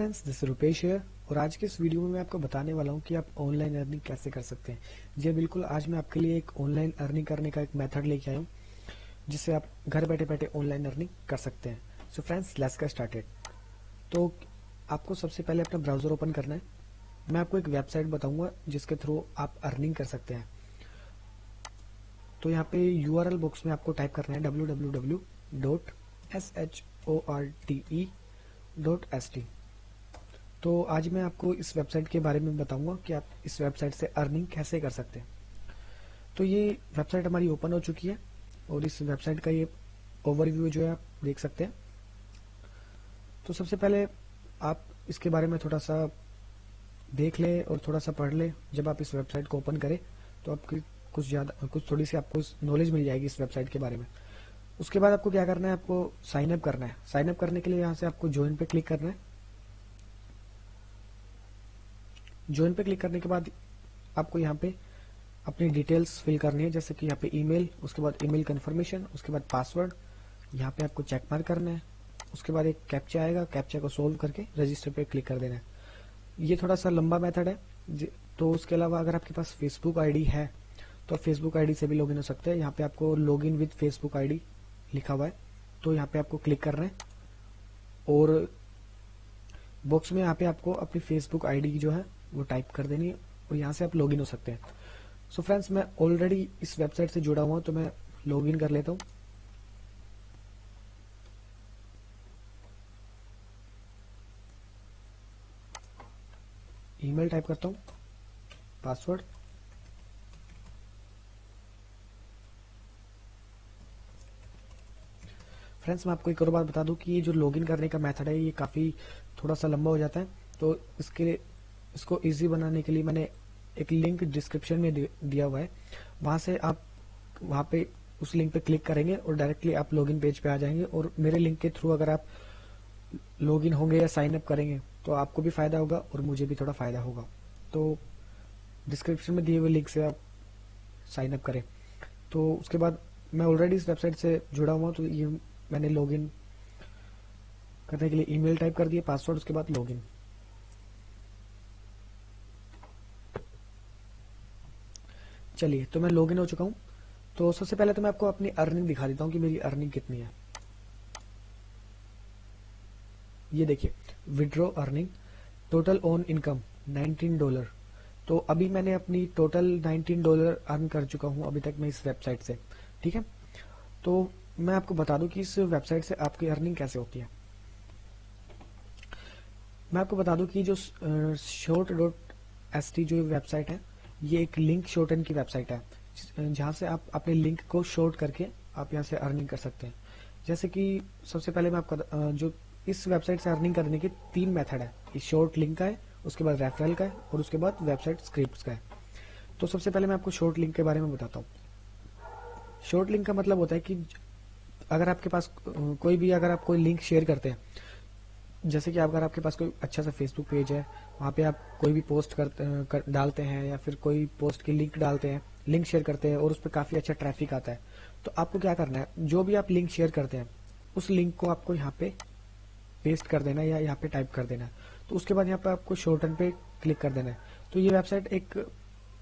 Friends, this Rupesh है और आज के इस वीडियो में मैं आपको बताने वाला हूं कि आप ऑनलाइन अर्निंग कैसे कर सकते हैं। जी बिल्कुल, आज मैं आपके लिए एक ऑनलाइन अर्निंग करने का एक मेथड लेके आया हूं जिससे आप घर बैठे बैठे ऑनलाइन अर्निंग कर सकते हैं। So friends, let's get started. तो आपको सबसे पहले अपना ब्राउजर ओपन करना है। मैं आपको एक वेबसाइट बताऊंगा जिसके थ्रू आप अर्निंग कर सकते हैं। तो यहाँ पे URL बॉक्स में आपको टाइप करना है www.shorte.st। तो आज मैं आपको इस वेबसाइट के बारे में बताऊंगा कि आप इस वेबसाइट से अर्निंग कैसे कर सकते हैं। तो ये वेबसाइट हमारी ओपन हो चुकी है और इस वेबसाइट का ये ओवरव्यू जो है आप देख सकते हैं। तो सबसे पहले आप इसके बारे में थोड़ा सा देख लें और थोड़ा सा पढ़ लें। जब आप इस वेबसाइट को ओपन करें तो आपकी कुछ थोड़ी सी आपको नॉलेज मिल जाएगी इस वेबसाइट के बारे में। उसके बाद आपको क्या करना है, आपको साइन अप करना है। साइन अप करने के लिए यहाँ से आपको ज्वाइन पे क्लिक करना है। ज्वाइन पे क्लिक करने के बाद आपको यहाँ पे अपनी डिटेल्स फिल करनी है, जैसे कि यहाँ पे ईमेल, उसके बाद ईमेल कंफर्मेशन, उसके बाद पासवर्ड, यहाँ पे आपको चेक मार्क करना है। उसके बाद एक कैप्चा आएगा, कैप्चा को सोल्व करके रजिस्टर पे क्लिक कर देना है। ये थोड़ा सा लंबा मेथड है। तो उसके अलावा अगर आपके पास फेसबुक आईडी है तो फेसबुक आईडी से भी लॉगिन हो सकते हैं। यहाँ पे आपको लॉगिन विद फेसबुक आईडी लिखा हुआ है, तो यहाँ पे आपको क्लिक करना है और बॉक्स में यहाँ पे आपको अपनी फेसबुक आईडी जो है वो टाइप कर देनी है और यहाँ से आप लॉगिन हो सकते हैं। सो फ्रेंड्स, मैं ऑलरेडी इस वेबसाइट से जुड़ा हुआ हूँ तो मैं लॉगिन कर लेता हूँ। ईमेल टाइप करता हूँ, पासवर्ड, फ्रेंड्स मैं आपको एक और बात बता दूं कि ये जो लॉगिन करने का मेथड है ये काफ़ी थोड़ा सा लंबा हो जाता है। तो इसको इजी बनाने के लिए मैंने एक लिंक डिस्क्रिप्शन में दिया हुआ है। वहाँ से आप वहाँ पे उस लिंक पे क्लिक करेंगे और डायरेक्टली आप लॉगिन पेज पे आ जाएंगे। और मेरे लिंक के थ्रू अगर आप लॉगिन होंगे या साइन अप करेंगे तो आपको भी फ़ायदा होगा और मुझे भी थोड़ा फ़ायदा होगा। तो डिस्क्रिप्शन में दिए हुए लिंक से आप साइन अप करें। तो उसके बाद मैं ऑलरेडी इस वेबसाइट से जुड़ा हुआ हूँ, तो ये मैंने लॉगिन करने के लिए ईमेल टाइप कर दिया, पासवर्ड, उसके बाद लॉगिन। चलिए, तो मैं लॉगिन हो चुका हूँ। तो सबसे पहले तो मैं आपको अपनी अर्निंग दिखा देता हूँ कि मेरी अर्निंग कितनी है। ये देखिए, withdraw earning, total on income $19। तो अभी मैंने अपनी टोटल $19 अर्न कर चुका हूँ अभी तक मैं इस वेबसाइट से। ठीक है, तो मैं आपको बता दूं कि इस वेबसाइट से आपकी अर्निंग कैसे होती है। मैं आपको बता दूं कि जो short.st जो वेबसाइट है ये एक लिंक शॉर्टन की वेबसाइट है, जहां से आप अपने लिंक को शॉर्ट करके आप यहां से अर्निंग कर सकते हैं। जैसे कि सबसे पहले मैं आपको जो इस वेबसाइट से अर्निंग करने के 3 मेथड है। शॉर्ट लिंक का है, उसके बाद रेफरल का है और उसके बाद वेबसाइट स्क्रिप्ट का है। तो सबसे पहले मैं आपको शॉर्ट लिंक के बारे में बताता हूँ। शॉर्ट लिंक का मतलब होता है कि अगर आपके पास अगर आप कोई लिंक शेयर करते हैं, जैसे कि अगर आपके पास कोई अच्छा सा फेसबुक पेज है, वहाँ पे आप कोई भी पोस्ट डालते हैं या फिर कोई पोस्ट की लिंक डालते हैं, लिंक शेयर करते हैं और उस पर काफ़ी अच्छा ट्रैफिक आता है, तो आपको क्या करना है, जो भी आप लिंक शेयर करते हैं उस लिंक को आपको यहाँ पे पेस्ट कर देना है या यहाँ पे टाइप कर देना है। तो उसके बाद यहाँ पे आपको शॉर्टन पे क्लिक कर देना है। तो ये वेबसाइट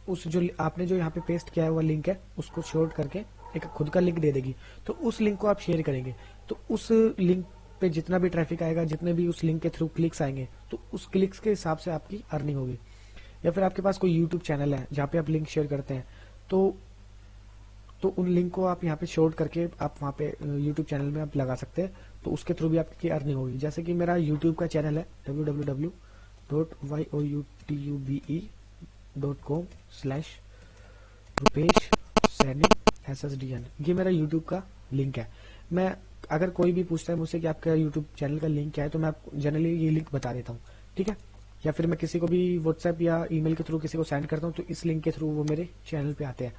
उस जो आपने जो यहाँ पे पेस्ट किया हुआ लिंक है उसको शॉर्ट करके एक खुद का लिंक दे देगी। तो उस लिंक को आप शेयर करेंगे तो उस लिंक पे जितना भी ट्रैफिक आएगा, जितने भी उस लिंक के थ्रू क्लिक्स आएंगे, तो उस क्लिक्स के हिसाब से आपकी अर्निंग होगी। या फिर आपके पास कोई यूट्यूब चैनल है जहाँ पे आप लिंक शेयर करते हैं, तो उन लिंक को आप यहाँ पे शॉर्ट करके आप वहाँ पे यूट्यूब चैनल में आप लगा सकते हैं, तो उसके थ्रू भी आपकी अर्निंग होगी। जैसे कि मेरा यूट्यूब का चैनल है www.youtube.com/rupesh ये मेरा यूट्यूब का लिंक है। मैं अगर कोई भी पूछता है मुझसे कि आपका यूट्यूब चैनल का लिंक क्या है, तो मैं आपको जनरली ये लिंक बता देता हूँ। ठीक है, या फिर मैं किसी को भी व्हाट्सएप या ईमेल के थ्रू किसी को सेंड करता हूँ तो इस लिंक के थ्रू वो मेरे चैनल पे आते हैं।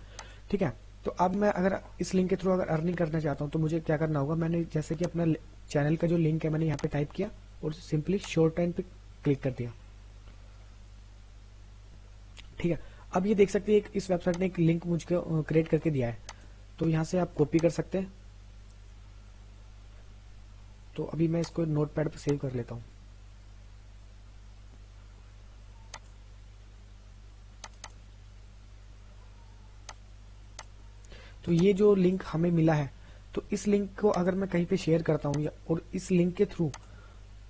ठीक है, तो अब मैं अगर इस लिंक के थ्रू अगर अर्निंग करना चाहता हूँ तो मुझे क्या करना होगा, मैंने जैसे कि अपना चैनल का जो लिंक है मैंने यहाँ पे टाइप किया और सिंपली शॉर्ट टाइम पे क्लिक कर दिया। ठीक है, अब ये देख सकते हैं इस वेबसाइट ने एक लिंक मुझको क्रिएट करके दिया है, तो यहाँ से आप कॉपी कर सकते हैं। तो अभी मैं इसको नोटपैड पर सेव कर लेता हूँ। तो ये जो लिंक हमें मिला है, तो इस लिंक को अगर मैं कहीं पे शेयर करता हूँ और इस लिंक के थ्रू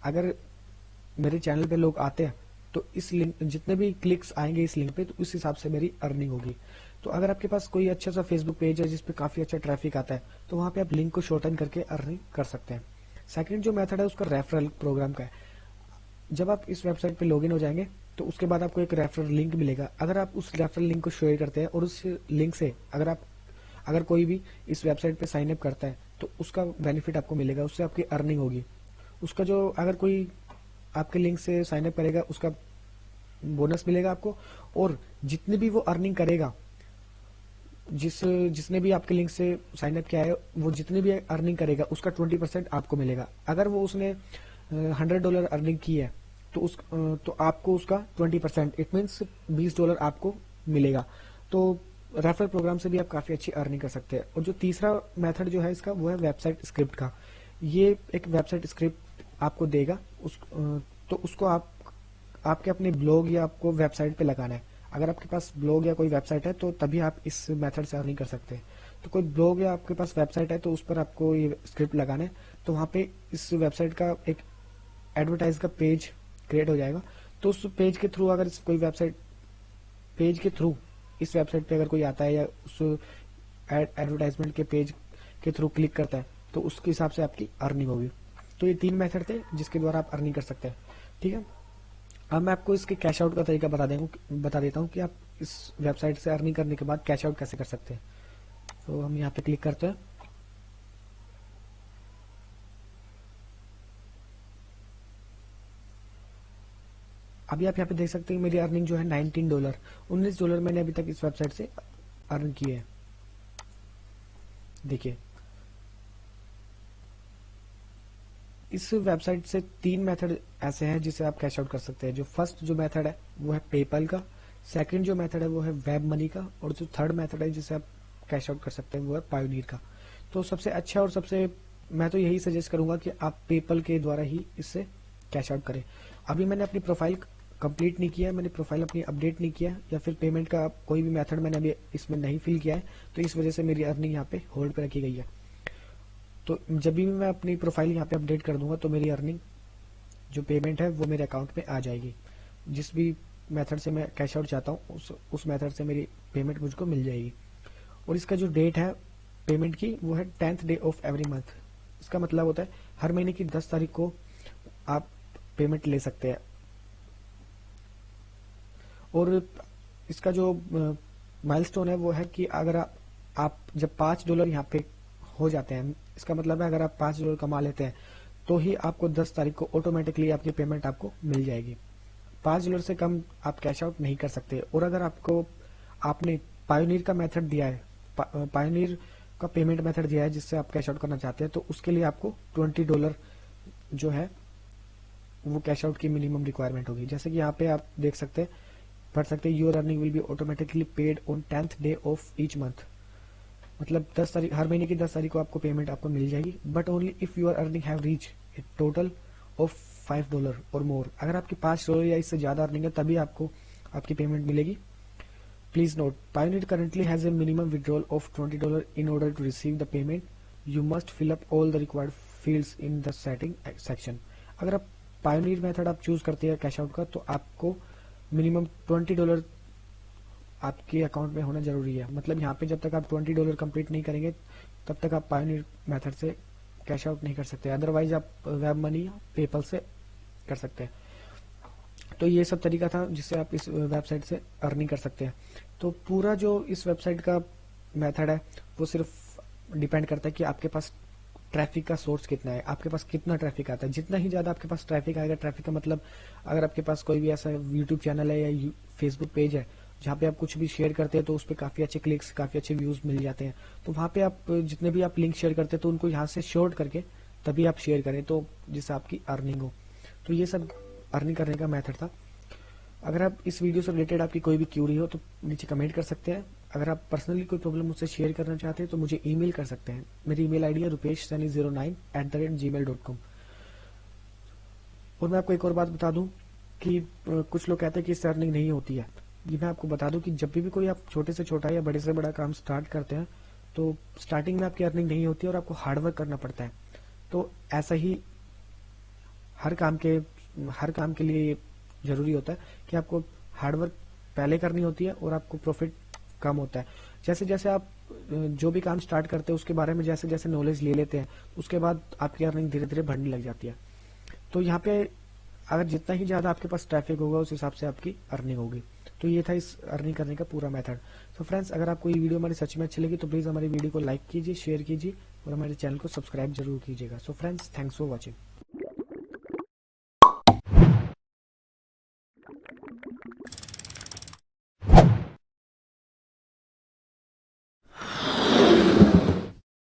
अगर मेरे चैनल पे लोग आते हैं, तो इस लिंक जितने भी क्लिक्स आएंगे इस लिंक पे, तो उस हिसाब से मेरी अर्निंग होगी। तो अगर आपके पास कोई अच्छा सा फेसबुक पेज है जिसपे काफी अच्छा ट्रैफिक आता है, तो वहां पे आप लिंक को शॉर्टन करके अर्निंग कर सकते हैं। सेकंड जो मेथड है उसका रेफरल प्रोग्राम का है। जब आप इस वेबसाइट पे लॉगिन हो जाएंगे, तो उसके बाद आपको एक रेफरल लिंक मिलेगा। अगर आप उस रेफरल लिंक को शेयर करते हैं और उस लिंक से अगर कोई भी इस वेबसाइट पे साइन अप करता है, तो उसका बेनिफिट आपको मिलेगा, उससे आपकी अर्निंग होगी। उसका जो अगर कोई आपके लिंक से साइन अप करेगा, उसका बोनस मिलेगा आपको। और जितनी भी वो अर्निंग करेगा, जिसने भी आपके लिंक से साइन अप किया है, वो जितनी भी अर्निंग करेगा उसका 20% आपको मिलेगा। अगर वो उसने $100 अर्निंग की है, तो आपको उसका 20%, इट मीन्स $20 आपको मिलेगा। तो रेफरल प्रोग्राम से भी आप काफी अच्छी अर्निंग कर सकते हैं। और जो तीसरा मेथड जो है इसका, वो है वेबसाइट स्क्रिप्ट का। ये एक वेबसाइट स्क्रिप्ट आपको देगा, तो उसको आपके अपने ब्लॉग या आपको वेबसाइट पे लगाना है। अगर आपके पास ब्लॉग या कोई वेबसाइट है, तो तभी आप इस मेथड से अर्निंग कर सकते हैं। तो कोई ब्लॉग या आपके पास वेबसाइट है, तो उस पर आपको ये स्क्रिप्ट लगाना है। तो वहाँ पे इस वेबसाइट का एक एडवर्टाइज का पेज क्रिएट हो जाएगा। तो उस पेज के थ्रू अगर कोई वेबसाइट पेज के थ्रू इस वेबसाइट पे अगर कोई आता है या उस एडवर्टाइजमेंट के पेज के थ्रू क्लिक करता है, तो उसके हिसाब से आपकी अर्निंग होगी। तो ये 3 मेथड थे जिसके द्वारा आप अर्निंग कर सकते हैं। ठीक है, अब मैं आपको इसके कैश आउट का तरीका बता देता हूँ कि आप इस वेबसाइट से अर्निंग करने के बाद कैश आउट कैसे कर सकते हैं। तो हम यहाँ पे क्लिक करते हैं। अभी आप यहाँ पे देख सकते हैं मेरी अर्निंग जो है $19, $19 मैंने अभी तक इस वेबसाइट से अर्न किए हैं। देखिए, इस वेबसाइट से 3 मेथड ऐसे हैं जिसे आप कैश आउट कर सकते हैं। जो फर्स्ट जो मेथड है वो है पेपल का, सेकंड जो मेथड है वो है वेब मनी का, और जो थर्ड मेथड है जिसे आप कैश आउट कर सकते हैं वो है पायोनियर का। तो सबसे अच्छा और मैं तो यही सजेस्ट करूंगा कि आप पेपल के द्वारा ही इससे कैश आउट करें। अभी मैंने अपनी प्रोफाइल कंप्लीट नहीं किया है, मैंने प्रोफाइल अपनी अपडेट नहीं किया, या फिर पेमेंट का कोई भी मेथड मैंने अभी इसमें नहीं फिल किया है, तो इस वजह से मेरी अर्निंग यहाँ पे होल्ड पे रखी गई है। तो जब भी मैं अपनी प्रोफाइल यहाँ पे अपडेट कर दूंगा, तो मेरी अर्निंग जो पेमेंट है वो मेरे अकाउंट में आ जाएगी। जिस भी मेथड से मैं कैश आउट चाहता हूँ, उस मेथड से मेरी पेमेंट मुझको मिल जाएगी। और इसका जो डेट है पेमेंट की, वो है 10th day of every month. इसका मतलब होता है हर महीने की 10 तारीख को आप पेमेंट ले सकते हैं। और इसका जो माइलस्टोन है वो है कि अगर आप जब $5 यहाँ पे हो जाते हैं, इसका मतलब है अगर आप $5 कमा लेते हैं, तो ही आपको 10 तारीख को ऑटोमेटिकली आपकी पेमेंट आपको मिल जाएगी। $5 से कम आप कैश आउट नहीं कर सकते। और अगर आपने पायोनियर का मेथड दिया है, पायोनियर का पेमेंट मेथड दिया है जिससे आप कैश आउट करना चाहते हैं, तो उसके लिए आपको $20 जो है वो कैश आउट की मिनिमम रिक्वायरमेंट होगी। जैसे कि यहाँ पे आप देख सकते हैं, पढ़ सकते हैं, your earning will be automatically paid on 10th day of each month. मतलब 10 तारीख, हर महीने की 10 तारीख को आपको पेमेंट आपको मिल जाएगी। But only if your earning have reach a total of $5 और मोर। अगर आपकी $5 या इससे ज्यादा अर्निंग है, तभी आपको आपकी पेमेंट मिलेगी। Please note, pioneer currently has a minimum withdrawal of $20 in order to receive the payment. You must fill up all the required fields in the setting section. अगर आप पायोनियर मेथड आप choose करते हैं cash out का, तो आपको minimum $20 आपके account में होना जरूरी है। मतलब यहाँ पे जब तक आप $20 कंप्लीट नहीं करेंगे, तब तक आप पायोनियर मेथड से कैश आउट नहीं कर सकते। अदरवाइज आप वेब मनी या पेपल से कर सकते हैं। तो ये सब तरीका था जिससे आप इस वेबसाइट से अर्निंग कर सकते हैं। तो पूरा जो इस वेबसाइट का मेथड है वो सिर्फ डिपेंड करता है कि आपके पास ट्रैफिक का सोर्स कितना है, आपके पास कितना ट्रैफिक आता है। जितना ही ज्यादा आपके पास ट्रैफिक आएगा, ट्रैफिक का मतलब अगर आपके पास कोई भी ऐसा यूट्यूब चैनल है या फेसबुक पेज है जहाँ पे आप कुछ भी शेयर करते हैं, तो उस पर काफी अच्छे क्लिक्स, काफी अच्छे व्यूज मिल जाते हैं। तो वहां पे आप जितने भी आप लिंक शेयर करते हैं, तो उनको यहाँ से शॉर्ट करके तभी आप शेयर करें, तो जिससे आपकी अर्निंग हो। तो ये सब अर्निंग करने का मेथड था। अगर आप इस वीडियो से रिलेटेड आपकी कोई भी क्यूरी हो, तो नीचे कमेंट कर सकते हैं। अगर आप पर्सनली कोई प्रॉब्लम मुझसे शेयर करना चाहते हैं, तो मुझे ईमेल कर सकते हैं। मेरी ईमेल आईडी है rupesh09@gmail.com। और मैं आपको एक और बात बता दूं कि कुछ लोग कहते हैं कि इससे अर्निंग नहीं होती है। ये मैं आपको बता दूं कि जब भी कोई आप छोटे से छोटा या बड़े से बड़ा काम स्टार्ट करते हैं, तो स्टार्टिंग में आपकी अर्निंग नहीं होती है और आपको हार्डवर्क करना पड़ता है। तो ऐसा ही हर काम के हर काम के लिए जरूरी होता है कि आपको हार्डवर्क पहले करनी होती है और आपको प्रॉफिट कम होता है। जैसे जैसे आप जो भी काम स्टार्ट करते हैं उसके बारे में जैसे जैसे नॉलेज ले लेते हैं, उसके बाद आपकी अर्निंग धीरे धीरे बढ़ने लग जाती है। तो यहाँ पे अगर जितना ही ज्यादा आपके पास ट्रैफिक होगा उस हिसाब से आपकी अर्निंग होगी। तो ये था इस अर्निंग करने का पूरा मेथड। तो फ्रेंड्स, अगर आपको ये वीडियो हमारी सच में अच्छी लगी तो प्लीज हमारी वीडियो को लाइक कीजिए, शेयर कीजिए और हमारे चैनल को सब्सक्राइब जरूर कीजिएगा। So friends, thanks for watching.